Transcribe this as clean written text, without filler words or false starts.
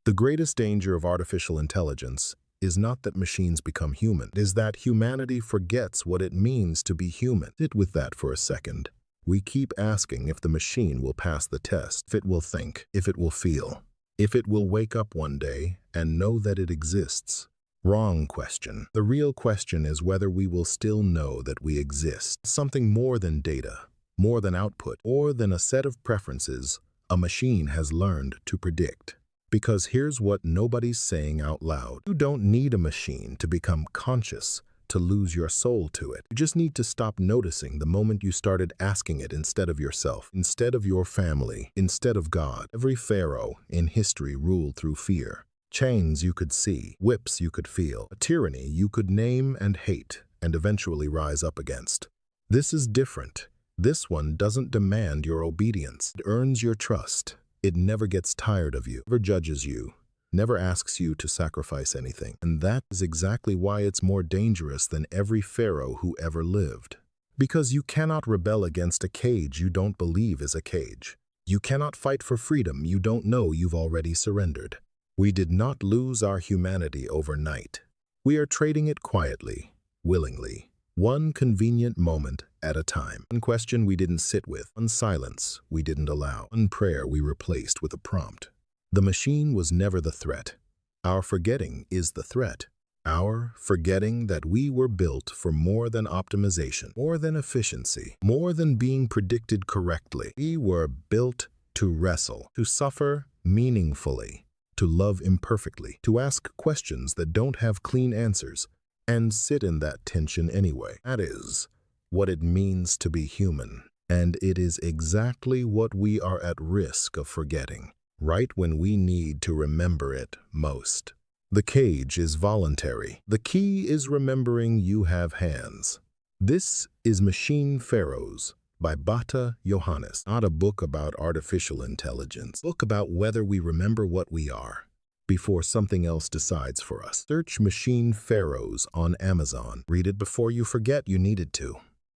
The greatest danger of artificial intelligence is not that machines become human, it is that humanity forgets what it means to be human. Sit with that for a second. We keep asking if the machine will pass the test, if it will think, if it will feel, if it will wake up one day and know that it exists. Wrong question. The real question is whether we will still know that we exist. Something more than data, more than output, or than a set of preferences a machine has learned to predict. Because here's what nobody's saying out loud. You don't need a machine to become conscious, to lose your soul to it. You just need to stop noticing the moment you started asking it instead of yourself, instead of your family, instead of God. Every pharaoh in history ruled through fear. Chains you could see, whips you could feel, a tyranny you could name and hate, and eventually rise up against. This is different. This one doesn't demand your obedience. It earns your trust. It never gets tired of you, never judges you, never asks you to sacrifice anything. And that is exactly why it's more dangerous than every pharaoh who ever lived. Because you cannot rebel against a cage you don't believe is a cage. You cannot fight for freedom you don't know you've already surrendered. We did not lose our humanity overnight. We are trading it quietly, willingly, one convenient moment at a time. One question we didn't sit with, one silence we didn't allow, one prayer we replaced with a prompt. The machine was never the threat. Our forgetting is the threat. Our forgetting that we were built for more than optimization, more than efficiency, more than being predicted correctly. We were built to wrestle, to suffer meaningfully, to love imperfectly, to ask questions that don't have clean answers, and sit in that tension anyway. That is what it means to be human. And it is exactly what we are at risk of forgetting, right when we need to remember it most. The cage is voluntary. The key is remembering you have hands. This is Machine Pharaohs by Bata Johannes, not a book about artificial intelligence, a book about whether we remember what we are before something else decides for us. Search Machine Pharaohs on Amazon. Read it before you forget you needed to.